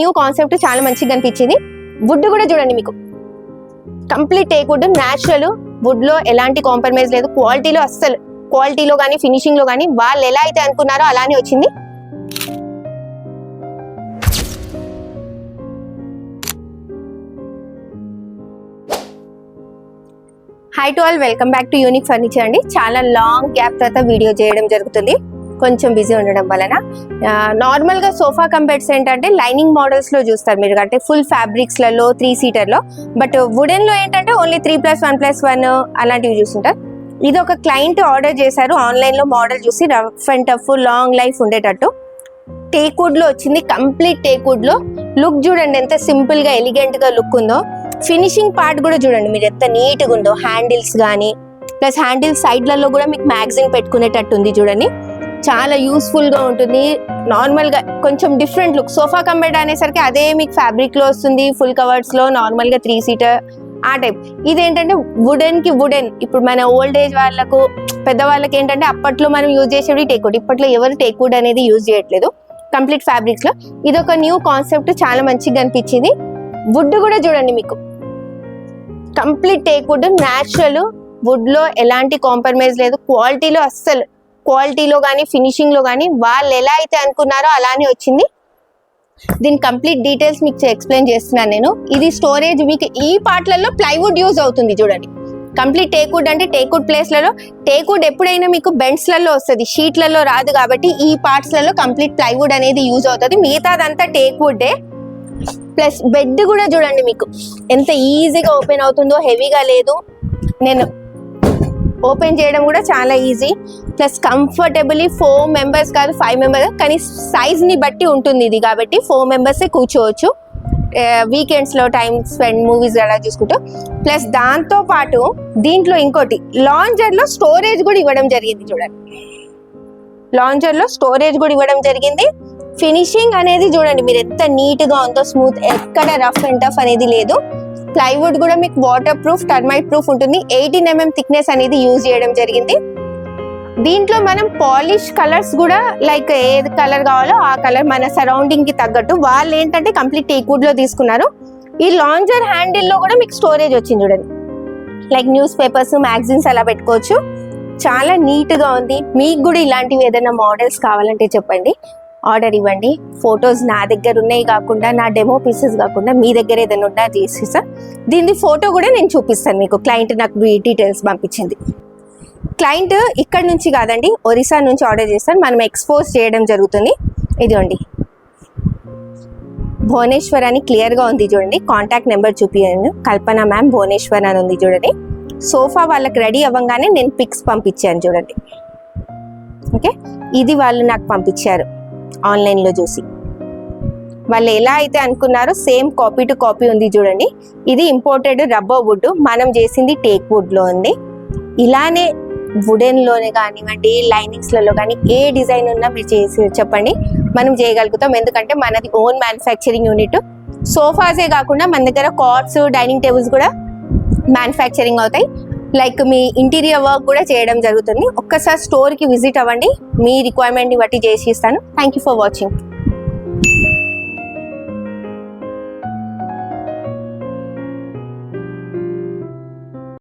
New concept చాలా మంచిగా అనిపించింది. వుడ్ కూడా చూడండి, మీకు complete teak wood, natural wood లో ఎలాంటి కాంప్రమైజ్ లేదు. క్వాలిటీలో అస్సలు, క్వాలిటీలో కానీ ఫినిషింగ్ లో కానీ వాళ్ళు ఎలా అయితే అనుకున్నారో అలానే వచ్చింది. High to all, welcome back to unique furniture అండి. చాలా లాంగ్ గ్యాప్ తర్వాత వీడియో చేయడం జరుగుతుంది, కొంచెం బిజీ ఉండడం వలన. నార్మల్ గా సోఫా కమ్ బెడ్స్ ఏంటంటే లైనింగ్ మోడల్స్ లో చూస్తారు మీరు, అంటే ఫుల్ ఫ్యాబ్రిక్స్ లలో 3 సీటర్ లో. బట్ వుడెన్ లో ఏంటంటే ఓన్లీ 3+1+1 అలాంటివి చూస్తుంటారు. ఇది ఒక క్లయింట్ ఆర్డర్ చేశారు ఆన్లైన్ లో, మోడల్ చూసి rough and tough long life ఉండేటట్టు టేక్ వుడ్ లో వచ్చింది. కంప్లీట్ టేక్ వుడ్ లో లుక్ చూడండి ఎంత సింపుల్ గా ఎలిగెంట్ గా లుక్ ఉందో. ఫినిషింగ్ పార్ట్ కూడా చూడండి మీరు ఎంత నీట్ గా ఉందో. హ్యాండిల్స్ కానీ ప్లస్ హ్యాండిల్స్ సైడ్లలో కూడా మీకు మ్యాగజైన్ పెట్టుకునేటట్టు ఉంది చూడండి. చాలా యూస్ఫుల్ గా ఉంటుంది. నార్మల్ గా కొంచెం different look. Sofa cum bed అనేసరికి అదే మీకు ఫ్యాబ్రిక్ లో వస్తుంది, ఫుల్ కవర్స్ లో, నార్మల్ గా 3 సీటర్ ఆ టైప్. ఇదేంటంటే వుడెన్ కి వుడెన్. ఇప్పుడు మన ఓల్డ్ ఏజ్ వాళ్ళకు, పెద్దవాళ్ళకి ఏంటంటే అప్పట్లో మనం యూజ్ చేసేవి టేక్ వుడ్. ఇప్పట్లో ఎవరు టేక్ వుడ్ అనేది యూజ్ చేయట్లేదు కంప్లీట్ ఫ్యాబ్రిక్స్ లో. ఇది ఒక న్యూ కాన్సెప్ట్, చాలా మంచిగా అనిపించింది. వుడ్ కూడా చూడండి, మీకు complete teak wood, natural wood లో ఎలాంటి కాంప్రమైజ్ లేదు. క్వాలిటీలో అస్సలు, క్వాలిటీలో కానీ ఫినిషింగ్ లో కానీ వాళ్ళు ఎలా అయితే అనుకున్నారో అలానే వచ్చింది. దీని కంప్లీట్ డీటెయిల్స్ మీకు ఎక్స్ప్లెయిన్ చేస్తున్నాను నేను. ఇది స్టోరేజ్ మీకు ఈ పార్ట్లలో ప్లైవుడ్ యూజ్ అవుతుంది చూడండి. కంప్లీట్ టేక్ వుడ్ అంటే టేక్ వుడ్ ప్లేస్లలో, టేక్ వుడ్ ఎప్పుడైనా మీకు బెండ్స్లలో వస్తుంది, షీట్లలో రాదు. కాబట్టి ఈ పార్ట్స్లలో కంప్లీట్ ప్లైవుడ్ అనేది యూజ్ అవుతుంది. మిగతాదంతా టేక్ వుడ్డే. ప్లస్ బెడ్ కూడా చూడండి మీకు ఎంత ఈజీగా ఓపెన్ అవుతుందో, హెవీగా లేదు. నేను ఓపెన్ చేయడం కూడా చాలా ఈజీ. ప్లస్ కంఫర్టబుల్లీ 4 మెంబర్స్ కాదు 5 మెంబర్స్, కానీ సైజ్ ని బట్టి ఉంటుంది ఇది. కాబట్టి 4 మెంబర్సే కూర్చోవచ్చు వీకెండ్స్ లో టైం స్పెండ్, మూవీస్ అలా చూసుకుంటూ. ప్లస్ దాంతో పాటు దీంట్లో ఇంకోటి లాంజర్ లో స్టోరేజ్ కూడా ఇవ్వడం జరిగింది చూడండి. లాంజర్ లో స్టోరేజ్ కూడా ఇవ్వడం జరిగింది. ఫినిషింగ్ అనేది చూడండి మీరు ఎంత నీట్ గా ఉందో, స్మూత్, ఎక్కడ రఫ్ అండ్ టఫ్ అనేది లేదు. ప్లైవుడ్ కూడా మీకు వాటర్ ప్రూఫ్, టర్మైట్ ప్రూఫ్ ఉంటుంది. 18 mm థిక్నెస్ అనేది యూజ్ చేయడం జరిగింది. దీంట్లో మనం పాలిష్ కలర్స్ కూడా లైక్ ఏది కలర్ కావాలో ఆ కలర్ మన సరౌండింగ్ కి తగ్గట్టు వాళ్ళు ఏంటంటే కంప్లీట్ టేక్ వుడ్ లో తీసుకున్నారు. ఈ లాంజర్ హ్యాండిల్ లో కూడా మీకు స్టోరేజ్ వచ్చింది చూడండి. లైక్ న్యూస్ పేపర్స్, మ్యాగజైన్స్ అలా పెట్టుకోవచ్చు. చాలా నీట్ గా ఉంది. మీకు కూడా ఇలాంటివి ఏదైనా మోడల్స్ కావాలంటే చెప్పండి, ఆర్డర్ ఇవ్వండి. ఫొటోస్ నా దగ్గర ఉన్నాయి కాకుండా, నా డెమో పీసెస్ కాకుండా మీ దగ్గర ఏదైనా ఉన్నా తీసిస్తా. దీని ఫోటో కూడా నేను చూపిస్తాను మీకు. క్లయింట్ నాకు డీటెయిల్స్ పంపించింది. క్లయింట్ ఇక్కడ నుంచి కాదండి, ఒరిస్సా నుంచి ఆర్డర్ చేస్తాను. మనం ఎక్స్పోజ్ చేయడం జరుగుతుంది. ఇదిగోండి భువనేశ్వర్ అని క్లియర్ గా ఉంది చూడండి. కాంటాక్ట్ నెంబర్ చూపించాను, కల్పన మ్యామ్ భువనేశ్వర్ అని ఉంది చూడండి. సోఫా వాళ్ళకి రెడీ అవ్వగానే నేను పిక్స్ పంపించాను చూడండి. ఓకే, ఇది వాళ్ళు నాకు పంపించారు ఆన్లైన్ లో చూసి. వాళ్ళు ఎలా అయితే అనుకున్నారో సేమ్ కాపీ టు కాపీ ఉంది చూడండి. ఇది ఇంపోర్టెడ్ రబ్బర్ వుడ్, మనం చేసింది టేక్ వుడ్ లో ఉంది. ఇలానే వుడెన్ లోనే కానివ్వండి, లైనింగ్స్ లలో కానీ ఏ డిజైన్ ఉన్నా మీరు చేసి చెప్పండి, మనం చేయగలుగుతాం. ఎందుకంటే మనది ఓన్ మ్యానుఫ్యాక్చరింగ్ యూనిట్. సోఫాసే కాకుండా మన దగ్గర కార్ట్స్, డైనింగ్ టేబుల్స్ కూడా మ్యానుఫ్యాక్చరింగ్ అవుతాయి. లైక్ మీ ఇంటీరియర్ వర్క్ కూడా చేయడం జరుగుతుంది. ఒక్కసారి స్టోర్ కి విజిట్ అవ్వండి, మీ రిక్వైర్మెంట్ ని బట్టి చేసి ఇస్తాను. Thank you for watching.